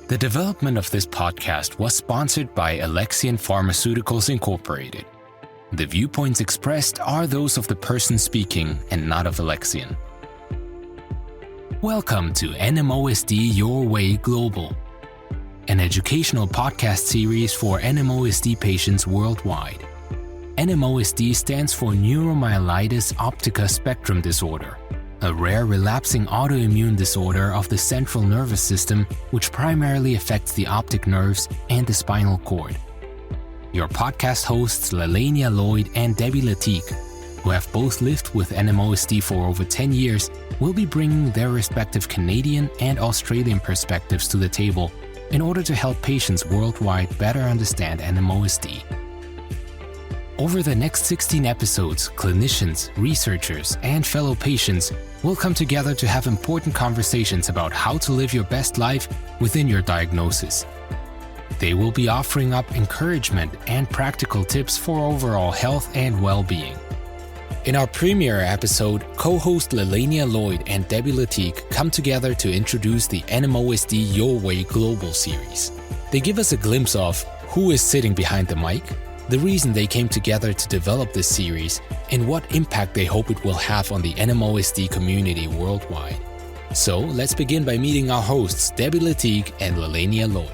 The development of this podcast was sponsored by Alexion Pharmaceuticals Incorporated. The viewpoints expressed are those of the person speaking and not of Alexion. Welcome to NMOSD Your Way Global, an educational podcast series for NMOSD patients worldwide. NMOSD stands for Neuromyelitis Optica Spectrum Disorder, a rare relapsing autoimmune disorder of the central nervous system which primarily affects the optic nerves and the spinal cord. Your podcast hosts Lelainia, Lloyd, and Leticq, who have both lived with NMOSD for over 10 years, will be bringing their respective Canadian and Australian perspectives to the table in order to help patients worldwide better understand NMOSD. Over the next 16 episodes, clinicians, researchers, and fellow patients will come together to have important conversations about how to live your best life within your diagnosis. They will be offering up encouragement and practical tips for overall health and well-being. In our premiere episode, co-host Lelainia, Lloyd, and Leticq come together to introduce the NMOSD Your Way Global series. They give us a glimpse of who is sitting behind the mic, the reason they came together to develop this series, and what impact they hope it will have on the NMOSD community worldwide. So let's begin by meeting our hosts, Leticq and Lelainia, Lloyd.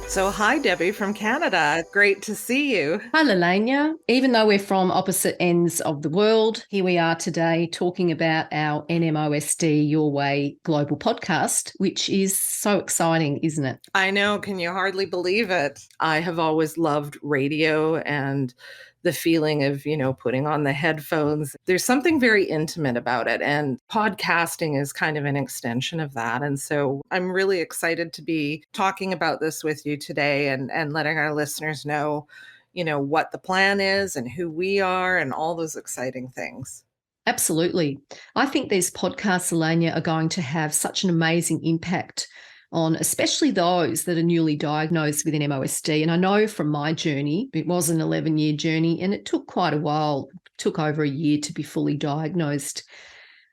So hi, Debbie from Canada. Great to see you. Hi, Lelainia. Even though we're from opposite ends of the world, here we are today talking about our NMOSD Your Way Global podcast, which is so exciting, isn't it? I know. Can you hardly believe it? I have always loved radio and the feeling of, putting on the headphones. There's something very intimate about it. And podcasting is kind of an extension of that. And so I'm really excited to be talking about this with you today and letting our listeners know, what the plan is and who we are and all those exciting things. Absolutely. I think these podcasts, Lelainia, are going to have such an amazing impact on especially those that are newly diagnosed with NMOSD. And I know from my journey, it was an 11-year journey and it took quite a while. It took over a year to be fully diagnosed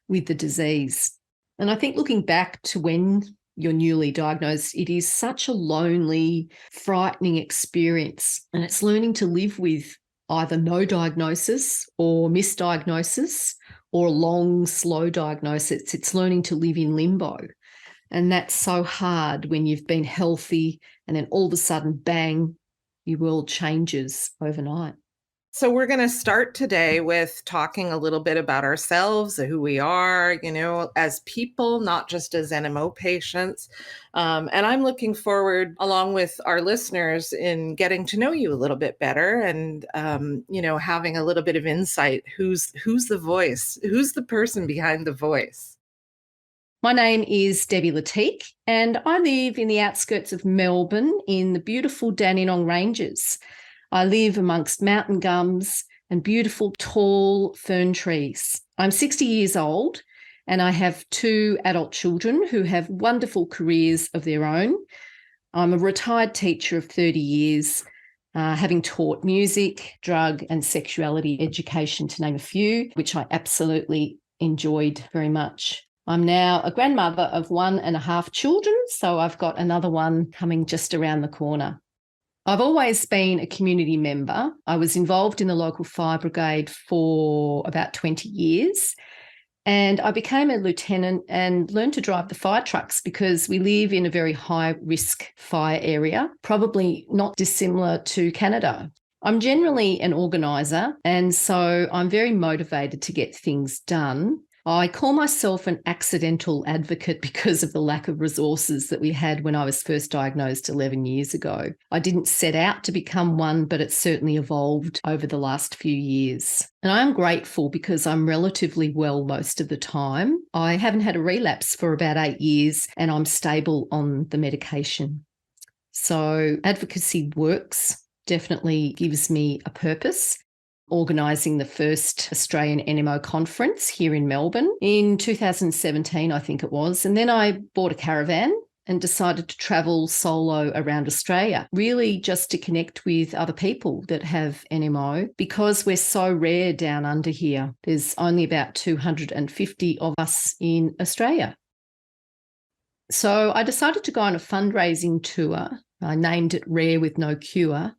with the disease. And I think looking back to when you're newly diagnosed, it is such a lonely, frightening experience. And it's learning to live with either no diagnosis or misdiagnosis or long, slow diagnosis. It's learning to live in limbo. And that's so hard when you've been healthy and then all of a sudden, bang, your world changes overnight. So we're going to start today with talking a little bit about ourselves, who we are, as people, not just as NMO patients. And I'm looking forward, along with our listeners, in getting to know you a little bit better and, having a little bit of insight. Who's the voice? Who's the person behind the voice? My name is Leticq, and I live in the outskirts of Melbourne in the beautiful Dandenong Ranges. I live amongst mountain gums and beautiful tall fern trees. I'm 60 years old and I have 2 adult children who have wonderful careers of their own. I'm a retired teacher of 30 years, having taught music, drug and sexuality education, to name a few, which I absolutely enjoyed very much. I'm now a grandmother of 1.5 children, so I've got another one coming just around the corner. I've always been a community member. I was involved in the local fire brigade for about 20 years, and I became a lieutenant and learned to drive the fire trucks because we live in a very high-risk fire area, probably not dissimilar to Canada. I'm generally an organiser, and so I'm very motivated to get things done. I call myself an accidental advocate because of the lack of resources that we had when I was first diagnosed 11 years ago. I didn't set out to become one, but it's certainly evolved over the last few years. And I am grateful because I'm relatively well most of the time. I haven't had a relapse for about 8 years and I'm stable on the medication. So advocacy works, definitely gives me a purpose. Organising the first Australian NMO conference here in Melbourne in 2017, I think it was. And then I bought a caravan and decided to travel solo around Australia, really just to connect with other people that have NMO, because we're so rare down under here. There's only about 250 of us in Australia. So I decided to go on a fundraising tour. I named it Rare with No Cure.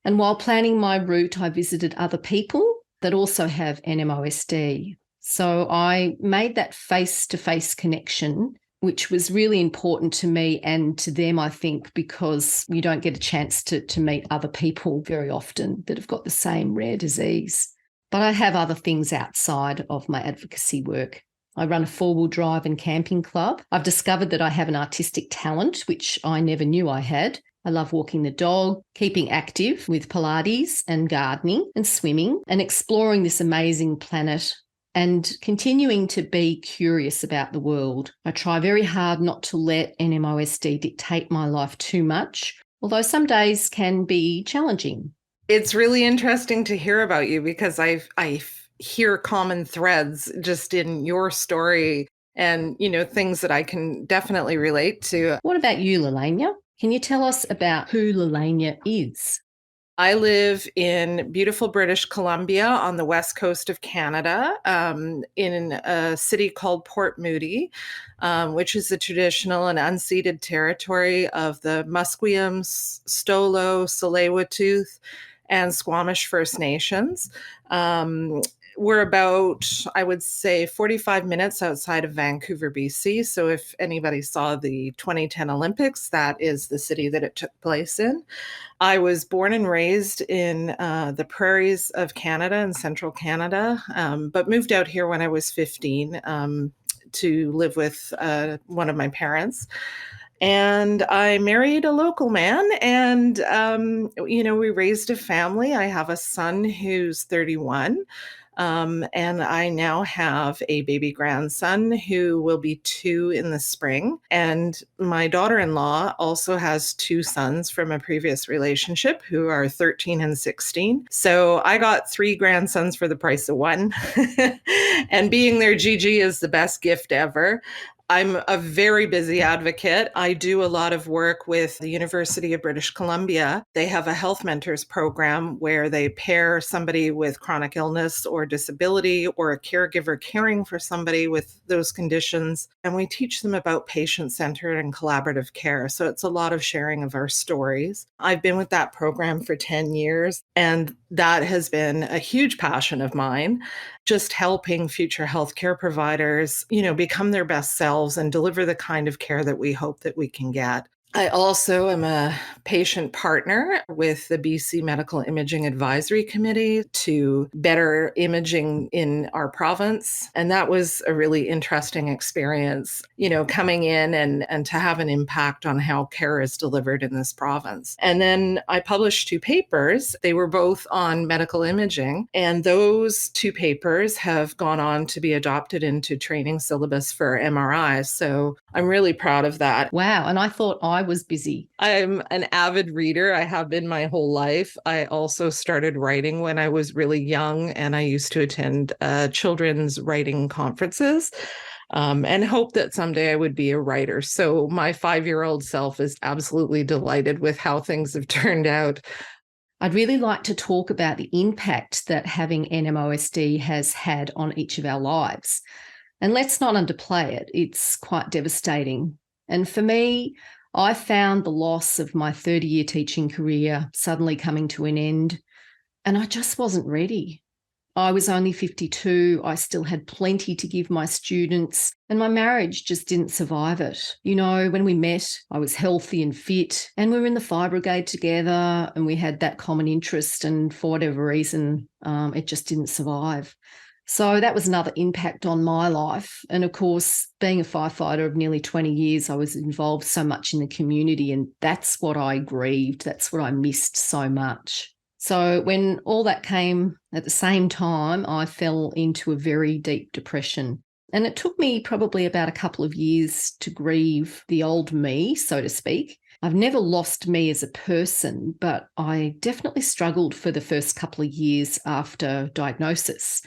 And while planning my route, I visited other people that also have NMOSD. So I made that face-to-face connection, which was really important to me and to them, I think, because you don't get a chance to meet other people very often that have got the same rare disease. But I have other things outside of my advocacy work. I run a four-wheel drive and camping club. I've discovered that I have an artistic talent, which I never knew I had. I love walking the dog, keeping active with Pilates and gardening and swimming and exploring this amazing planet and continuing to be curious about the world. I try very hard not to let NMOSD dictate my life too much, although some days can be challenging. It's really interesting to hear about you because I hear common threads just in your story and, things that I can definitely relate to. What about you, Lelainia? Can you tell us about who Lelainia is? I live in beautiful British Columbia on the west coast of Canada, in a city called Port Moody, which is the traditional and unceded territory of the Musqueams, Stolo, Tsleil-Waututh, and Squamish First Nations. We're about, I would say, 45 minutes outside of Vancouver, BC. So if anybody saw the 2010 Olympics, that is the city that it took place in. I was born and raised in the prairies of Canada and central Canada, but moved out here when I was 15 to live with one of my parents. And I married a local man and, we raised a family. I have a son who's 31. And I now have a baby grandson who will be 2 in the spring. And my daughter-in-law also has 2 sons from a previous relationship who are 13 and 16. So I got 3 grandsons for the price of 1. And being their Gigi is the best gift ever. I'm a very busy advocate. I do a lot of work with the University of British Columbia. They have a health mentors program where they pair somebody with chronic illness or disability or a caregiver caring for somebody with those conditions. And we teach them about patient-centered and collaborative care. So it's a lot of sharing of our stories. I've been with that program for 10 years, and that has been a huge passion of mine. Just helping future healthcare providers, become their best selves and deliver the kind of care that we hope that we can get. I also am a patient partner with the BC Medical Imaging Advisory Committee to better imaging in our province. And that was a really interesting experience, coming in and to have an impact on how care is delivered in this province. And then I published 2 papers. They were both on medical imaging. And those 2 papers have gone on to be adopted into training syllabus for MRI. So I'm really proud of that. Wow. And I thought I was busy. I'm an avid reader. I have been my whole life. I also started writing when I was really young, and I used to attend children's writing conferences and hope that someday I would be a writer. So my 5-year-old self is absolutely delighted with how things have turned out. I'd really like to talk about the impact that having NMOSD has had on each of our lives. And let's not underplay it. It's quite devastating. And for me, I found the loss of my 30-year teaching career suddenly coming to an end, and I just wasn't ready. I was only 52. I still had plenty to give my students, and my marriage just didn't survive it. When we met, I was healthy and fit, and we were in the fire brigade together, and we had that common interest, and for whatever reason, it just didn't survive. So that was another impact on my life. And of course, being a firefighter of nearly 20 years, I was involved so much in the community, and that's what I grieved. That's what I missed so much. So when all that came at the same time, I fell into a very deep depression. And it took me probably about a couple of years to grieve the old me, so to speak. I've never lost me as a person, but I definitely struggled for the first couple of years after diagnosis.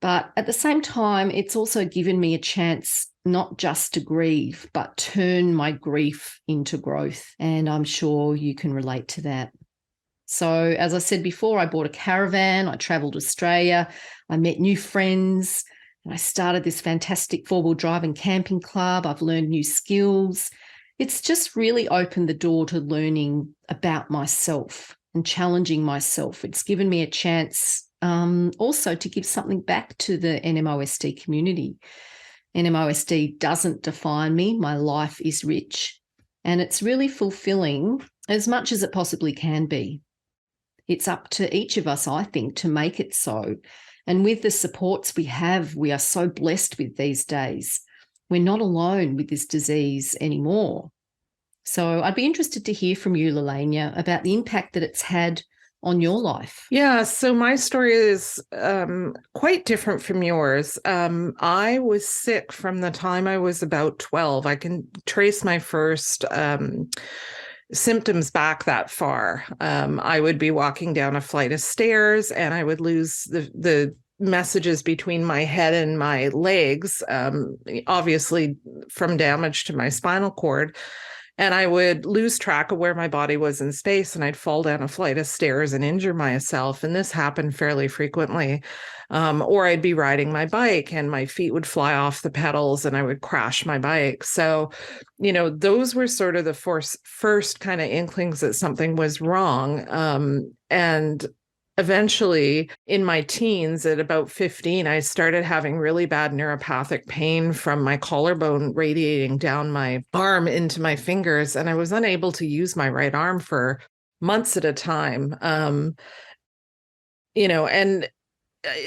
But at the same time, it's also given me a chance not just to grieve, but turn my grief into growth. And I'm sure you can relate to that. So as I said before, I bought a caravan, I travelled Australia, I met new friends, And I started this fantastic 4-wheel drive and camping club. I've learned new skills. It's just really opened the door to learning about myself and challenging myself. It's given me a chance also to give something back to the NMOSD community. NMOSD doesn't define me. My life is rich, and it's really fulfilling as much as it possibly can be. It's up to each of us, I think, to make it so. And with the supports we have, we are so blessed with these days. We're not alone with this disease anymore. So I'd be interested to hear from you, Lelainia, about the impact that it's had on your life. Yeah, so my story is quite different from yours. I was sick from the time I was about 12. I can trace my first symptoms back that far. I would be walking down a flight of stairs and I would lose the messages between my head and my legs, obviously from damage to my spinal cord. And I would lose track of where my body was in space, and I'd fall down a flight of stairs and injure myself. And this happened fairly frequently. Or I'd be riding my bike and my feet would fly off the pedals and I would crash my bike. So, those were sort of the first kind of inklings that something was wrong. And eventually, in my teens, at about 15, I started having really bad neuropathic pain from my collarbone radiating down my arm into my fingers, and I was unable to use my right arm for months at a time. And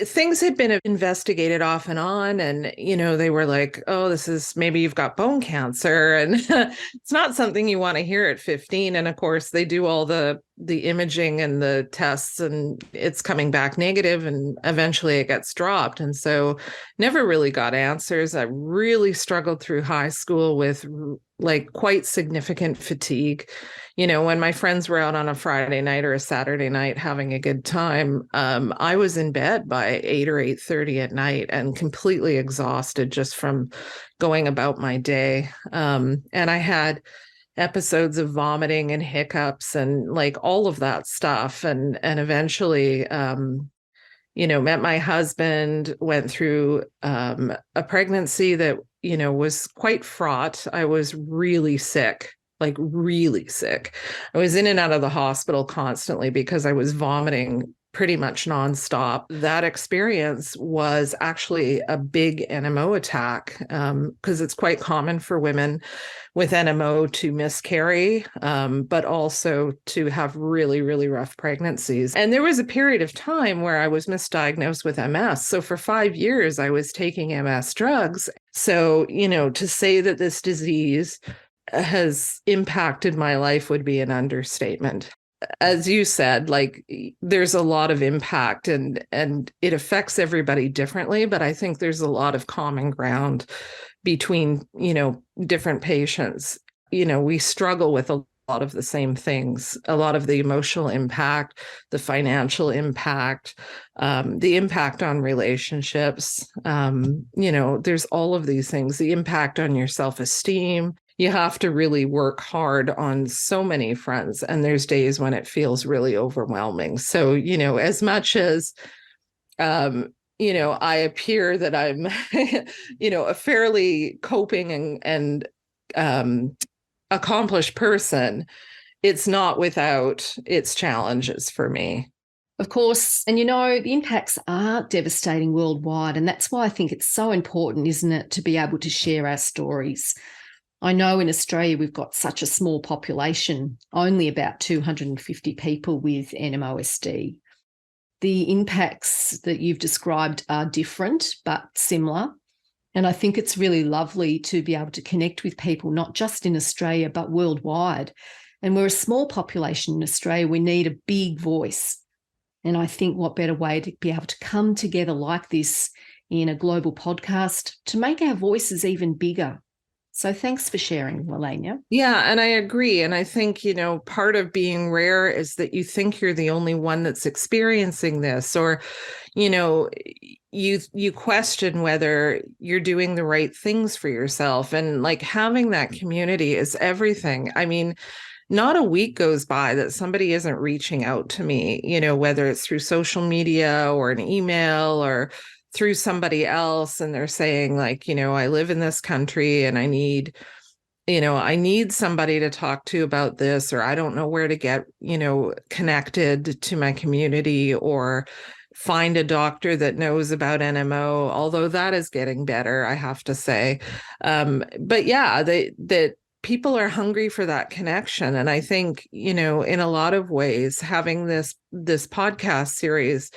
things had been investigated off and on, and they were like, oh, this is, maybe you've got bone cancer, and it's not something you want to hear at 15. And of course they do all the imaging and the tests, and it's coming back negative, and eventually it gets dropped. And so never really got answers. I really struggled through high school with quite significant fatigue. When my friends were out on a Friday night or a Saturday night having a good time, I was in bed by 8 or 8:30 at night and completely exhausted just from going about my day. And I had episodes of vomiting and hiccups and all of that stuff. And eventually, met my husband, went through a pregnancy that, was quite fraught. I was really sick. Really sick. I was in and out of the hospital constantly because I was vomiting pretty much nonstop. That experience was actually a big NMO attack, because it's quite common for women with NMO to miscarry, but also to have really, really rough pregnancies. And there was a period of time where I was misdiagnosed with MS. So for 5 years, I was taking MS drugs. So, to say that this disease has impacted my life would be an understatement. As you said, there's a lot of impact, and it affects everybody differently, but I think there's a lot of common ground between, different patients. We struggle with a lot of the same things, a lot of the emotional impact, the financial impact, the impact on relationships. There's all of these things, the impact on your self-esteem. You have to really work hard on so many fronts, and there's days when it feels really overwhelming. So, as much as, I appear that I'm, a fairly coping and accomplished person, it's not without its challenges for me. Of course, and the impacts are devastating worldwide, and that's why I think it's so important, isn't it, to be able to share our stories. I know in Australia we've got such a small population, only about 250 people with NMOSD. The impacts that you've described are different but similar. And I think it's really lovely to be able to connect with people, not just in Australia, but worldwide. And we're a small population in Australia. We need a big voice. And I think what better way to be able to come together like this in a global podcast to make our voices even bigger. So thanks for sharing, Lelainia. Yeah, and I agree. And I think, part of being rare is that you think you're the only one that's experiencing this, or, you question whether you're doing the right things for yourself. And having that community is everything. I mean, not a week goes by that somebody isn't reaching out to me, whether it's through social media or an email or through somebody else, and they're saying like, I live in this country and I need somebody to talk to about this, or I don't know where to get, connected to my community or find a doctor that knows about NMO, although that is getting better, I have to say. But yeah, that people are hungry for that connection. And I think, in a lot of ways, having this podcast series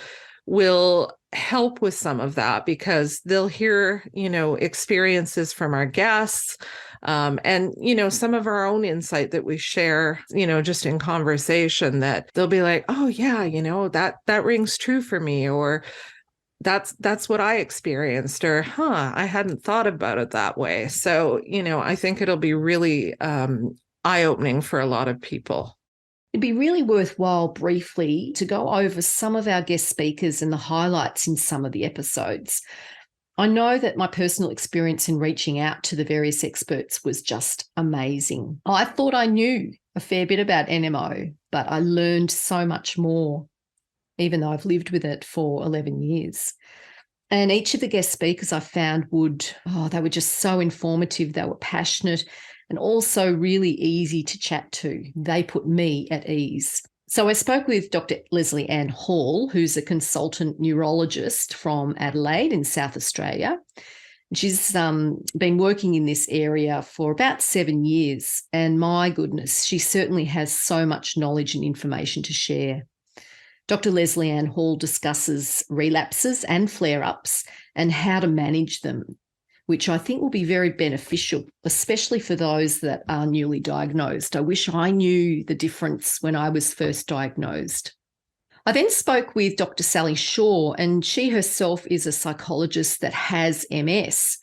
will help with some of that, because they'll hear, experiences from our guests, and, some of our own insight that we share, just in conversation, that they'll be like, oh yeah, that rings true for me, or that's what I experienced, or, I hadn't thought about it that way. So, I think it'll be really eye-opening for a lot of people. It'd be really worthwhile briefly to go over some of our guest speakers and the highlights in some of the episodes. I know that my personal experience in reaching out to the various experts was just amazing. I thought I knew a fair bit about NMO, but I learned so much more, even though I've lived with it for 11 years. And each of the guest speakers I found they were just so informative. They were passionate and also really easy to chat to. They put me at ease. So I spoke with Dr. Lelainia Hall, who's a consultant neurologist from Adelaide in South Australia. She's been working in this area for about 7 years. And my goodness, she certainly has so much knowledge and information to share. Dr. Lelainia Hall discusses relapses and flare-ups and how to manage them, which I think will be very beneficial, especially for those that are newly diagnosed. I wish I knew the difference when I was first diagnosed. I then spoke with Dr. Sally Shaw, and she herself is a psychologist that has MS.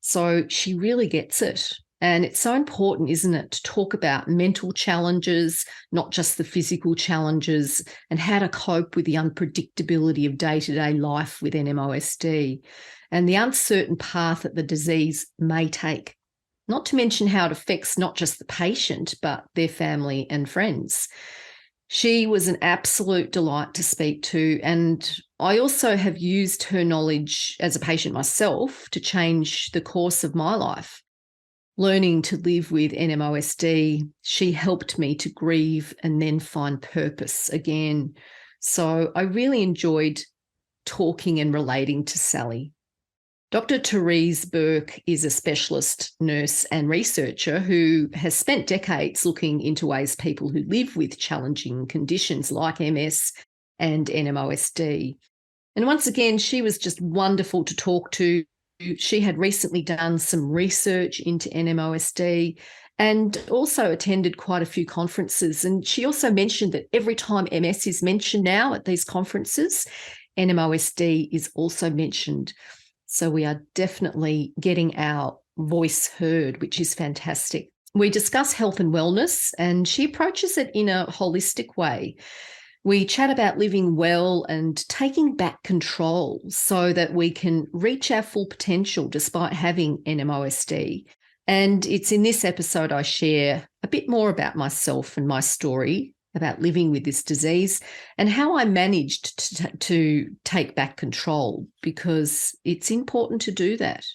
So she really gets it. And it's so important, isn't it, to talk about mental challenges, not just the physical challenges, and how to cope with the unpredictability of day-to-day life with NMOSD and the uncertain path that the disease may take, not to mention how it affects not just the patient, but their family and friends. She was an absolute delight to speak to, and I also have used her knowledge as a patient myself to change the course of my life. Learning to live with NMOSD, she helped me to grieve and then find purpose again. So I really enjoyed talking and relating to Sally. Dr. Therese Burke is a specialist nurse and researcher who has spent decades looking into ways people who live with challenging conditions like MS and NMOSD. And once again, she was just wonderful to talk to. She had recently done some research into NMOSD and also attended quite a few conferences. And she also mentioned that every time MS is mentioned now at these conferences, NMOSD is also mentioned. So we are definitely getting our voice heard, which is fantastic. We discuss health and wellness, and she approaches it in a holistic way. We chat about living well and taking back control so that we can reach our full potential despite having NMOSD. And it's in this episode I share a bit more about myself and my story about living with this disease and how I managed to take back control, because it's important to do that.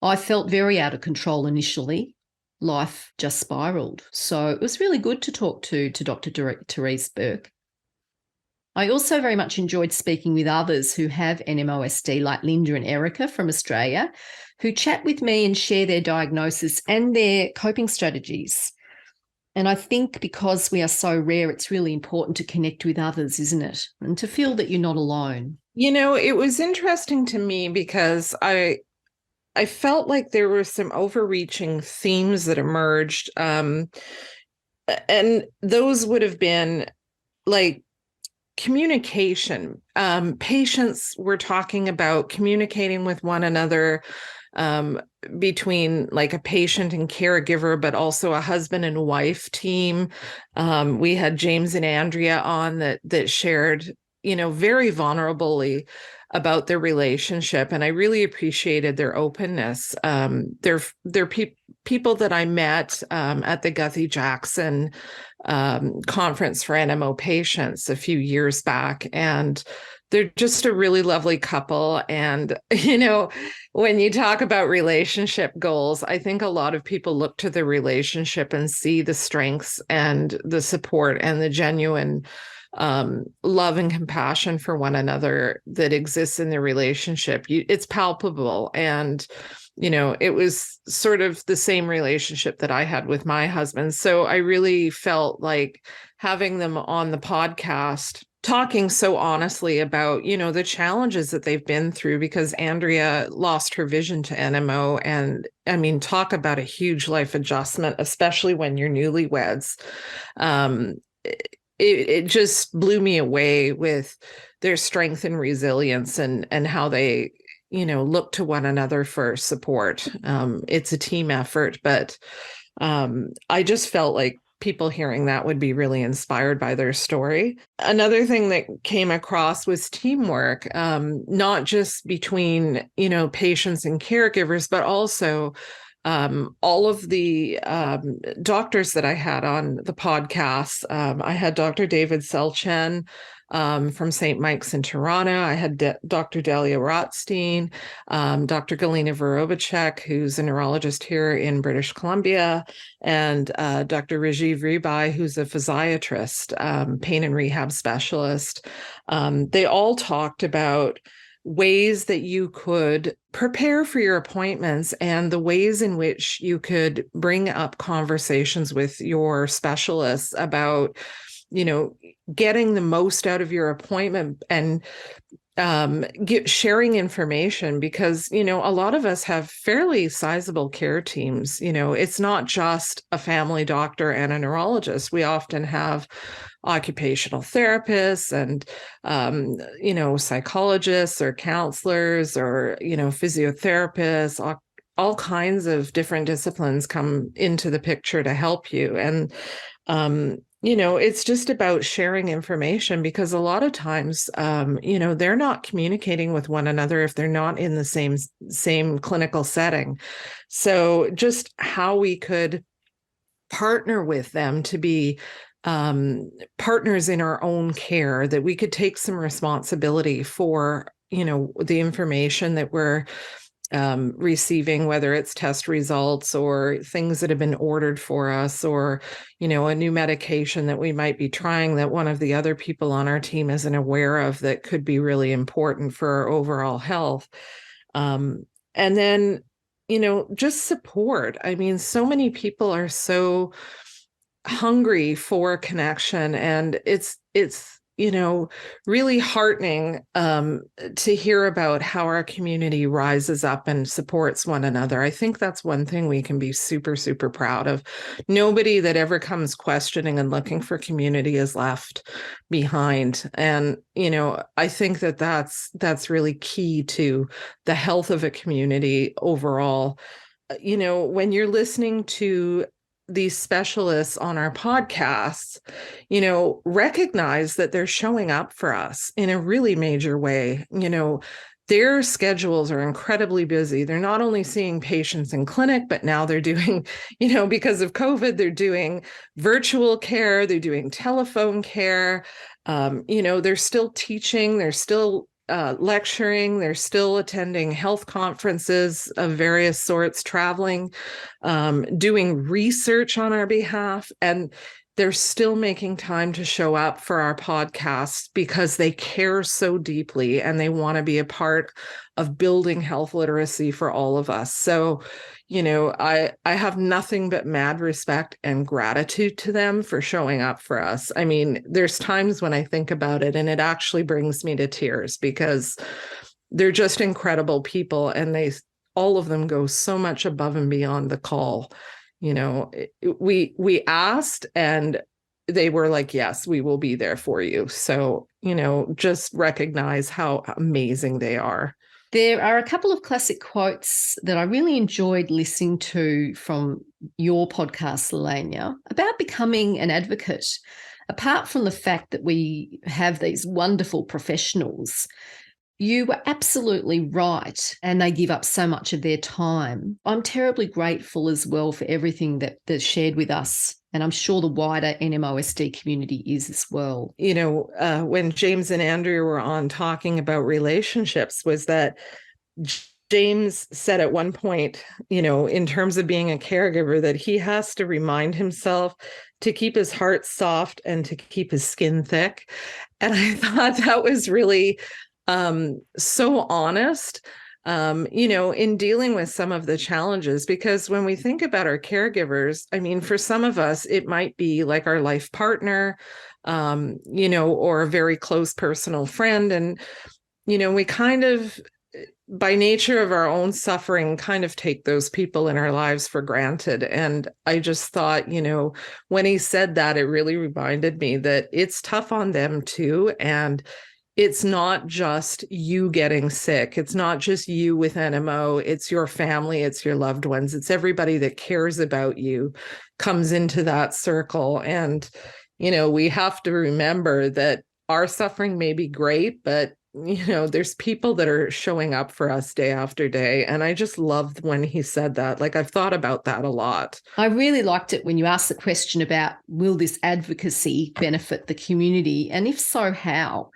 I felt very out of control initially. Life just spiraled. So it was really good to talk to Dr. Therese Burke. I also very much enjoyed speaking with others who have NMOSD, like Linda and Erica from Australia, who chat with me and share their diagnosis and their coping strategies. And I think because we are so rare, it's really important to connect with others, isn't it? And to feel that you're not alone. It was interesting to me because I felt like there were some overreaching themes that emerged. And those would have been like communication. Patients were talking about communicating with one another, between like a patient and caregiver, but also a husband and wife team. We had James and Andrea on that shared, very vulnerably about their relationship. And I really appreciated their openness. They're people that I met at the Guthrie-Jackson conference for NMO patients a few years back. And They're just a really lovely couple. And, when you talk about relationship goals, I think a lot of people look to the relationship and see the strengths and the support and the genuine love and compassion for one another that exists in the relationship. It's palpable. And, it was sort of the same relationship that I had with my husband. So I really felt like having them on the podcast talking so honestly about, the challenges that they've been through, because Andrea lost her vision to NMO. And I mean, talk about a huge life adjustment, especially when you're newlyweds. It just blew me away with their strength and resilience and how they, look to one another for support. It's a team effort, but I just felt like people hearing that would be really inspired by their story. Another thing that came across was teamwork, not just between, patients and caregivers, but also all of the doctors that I had on the podcast. I had Dr. David Selchen from St. Mike's in Toronto. I had Dr. Delia Rotstein, Dr. Galina Vorobicek, who's a neurologist here in British Columbia, and Dr. Rajiv Ribai, who's a physiatrist, pain and rehab specialist. They all talked about ways that you could prepare for your appointments and the ways in which you could bring up conversations with your specialists about, getting the most out of your appointment and sharing information, because, a lot of us have fairly sizable care teams. It's not just a family doctor and a neurologist. We often have occupational therapists and, psychologists or counselors or, physiotherapists, all kinds of different disciplines come into the picture to help you. And, it's just about sharing information, because a lot of times, they're not communicating with one another if they're not in the same clinical setting. So just how we could partner with them to be partners in our own care, that we could take some responsibility for, the information that we're receiving, whether it's test results or things that have been ordered for us, or, a new medication that we might be trying that one of the other people on our team isn't aware of, that could be really important for our overall health. And then, just support. I mean, so many people are so hungry for connection, and it's really heartening to hear about how our community rises up and supports one another. I think that's one thing we can be super, super proud of. Nobody that ever comes questioning and looking for community is left behind. And, I think that that's really key to the health of a community overall. When you're listening to these specialists on our podcasts, recognize that they're showing up for us in a really major way. Their schedules are incredibly busy. They're not only seeing patients in clinic, but now they're doing, because of COVID, they're doing virtual care, they're doing telephone care. They're still teaching, they're still lecturing, they're still attending health conferences of various sorts, traveling, doing research on our behalf, and they're still making time to show up for our podcast because they care so deeply and they want to be a part of building health literacy for all of us. So, I have nothing but mad respect and gratitude to them for showing up for us. I mean, there's times when I think about it and it actually brings me to tears, because they're just incredible people, and all of them go so much above and beyond the call. We asked and they were like, yes, we will be there for you. So, just recognize how amazing they are. There are a couple of classic quotes that I really enjoyed listening to from your podcast, Lelainia, about becoming an advocate. Apart from the fact that we have these wonderful professionals, you were absolutely right, and they give up so much of their time. I'm terribly grateful as well for everything that they've shared with us And I'm sure the wider NMOSD community is as well. You know, when James and Andrea were on talking about relationships, was that James said at one point, you know, in terms of being a caregiver, that he has to remind himself to keep his heart soft and to keep his skin thick. And I thought that was really so honest, you know, in dealing with some of the challenges, because when we think about our caregivers, I mean, for some of us, it might be like our life partner, you know, or a very close personal friend. And, you know, we kind of, by nature of our own suffering, kind of take those people in our lives for granted. And I just thought, you know, when he said that, it really reminded me that it's tough on them too. And it's not just you getting sick. It's not just you with NMO. It's your family. It's your loved ones. It's everybody that cares about you comes into that circle. And, you know, we have to remember that our suffering may be great, but you know, there's people that are showing up for us day after day. And I just loved when he said that. Like, I've thought about that a lot. I really liked it when you asked the question about, will this advocacy benefit the community? And if so, how?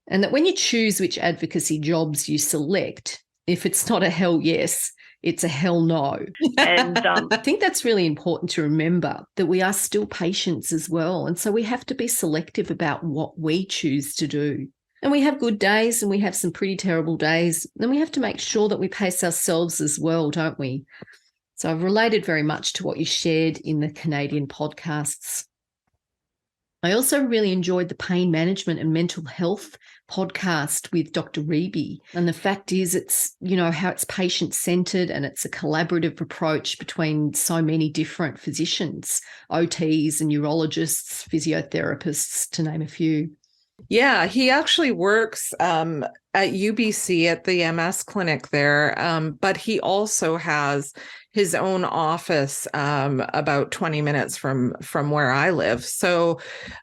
And that when you choose which advocacy jobs you select, if it's not a hell yes, it's a hell no. And I think that's really important to remember, that we are still patients as well. And so we have to be selective about what we choose to do. And we have good days and we have some pretty terrible days. And we have to make sure that we pace ourselves as well, don't we? So I've related very much to what you shared in the Canadian podcasts. I also really enjoyed the pain management and mental health podcast with Dr. Reby. And the fact is, it's, you know, how it's patient-centered and it's a collaborative approach between so many different physicians, OTs and neurologists, physiotherapists, to name a few. Yeah, he actually works at UBC at the MS clinic there, but he also has his own office about 20 minutes from where I live. So,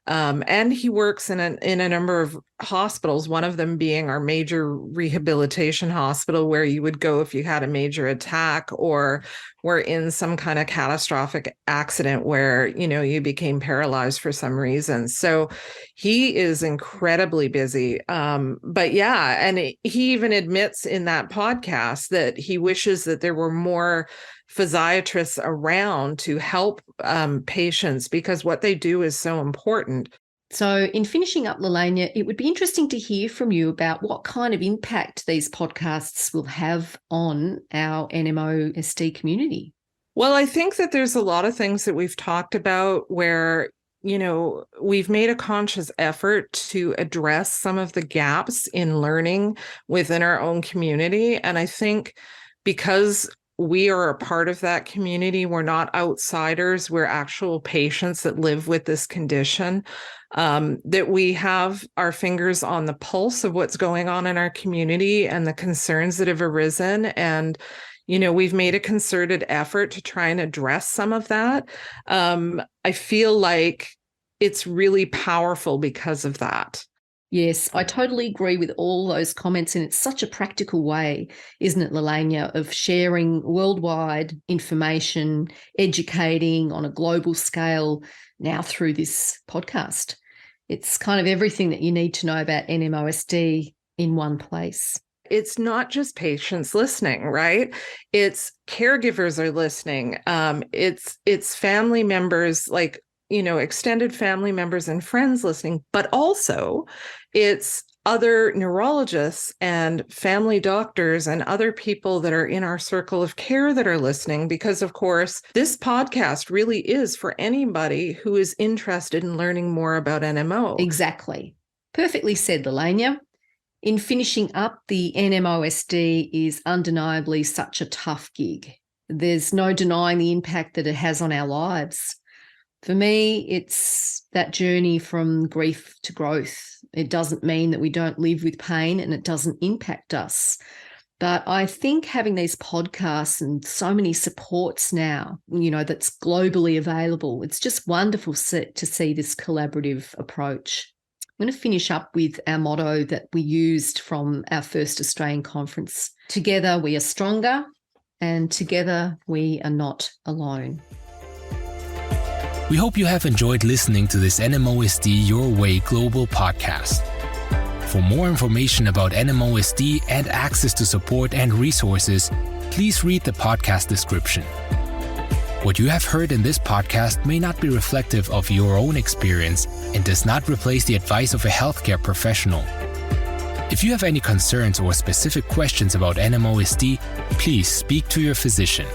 and he works in a number of hospitals, one of them being our major rehabilitation hospital, where you would go if you had a major attack or were in some kind of catastrophic accident where, you know, you became paralyzed for some reason. So he is incredibly busy. But yeah, and he even admits in that podcast that he wishes that there were more physiatrists around to help patients, because what they do is so important. So in finishing up, Lelainia, it would be interesting to hear from you about what kind of impact these podcasts will have on our NMOSD community. Well, I think that there's a lot of things that we've talked about where, you know, we've made a conscious effort to address some of the gaps in learning within our own community. And I think because we are a part of that community, we're not outsiders, we're actual patients that live with this condition, that we have our fingers on the pulse of what's going on in our community and the concerns that have arisen. And, you know, we've made a concerted effort to try and address some of that. I feel like it's really powerful because of that. Yes, I totally agree with all those comments. And it's such a practical way, isn't it, Lelainia, of sharing worldwide information, educating on a global scale now through this podcast. It's kind of everything that you need to know about NMOSD in one place. It's not just patients listening, right? It's caregivers are listening. It's family members, like, you know, extended family members and friends listening, but also it's other neurologists and family doctors and other people that are in our circle of care that are listening, because of course, this podcast really is for anybody who is interested in learning more about NMO. Exactly. Perfectly said, Lelainia. In finishing up, the NMOSD is undeniably such a tough gig. There's no denying the impact that it has on our lives. For me, it's that journey from grief to growth. It doesn't mean that we don't live with pain and it doesn't impact us. But I think having these podcasts and so many supports now, you know, that's globally available, it's just wonderful to see this collaborative approach. I'm going to finish up with our motto that we used from our first Australian conference. Together we are stronger, and together we are not alone. We hope you have enjoyed listening to this NMOSD Your Way Global podcast. For more information about NMOSD and access to support and resources, please read the podcast description. What you have heard in this podcast may not be reflective of your own experience and does not replace the advice of a healthcare professional. If you have any concerns or specific questions about NMOSD, please speak to your physician.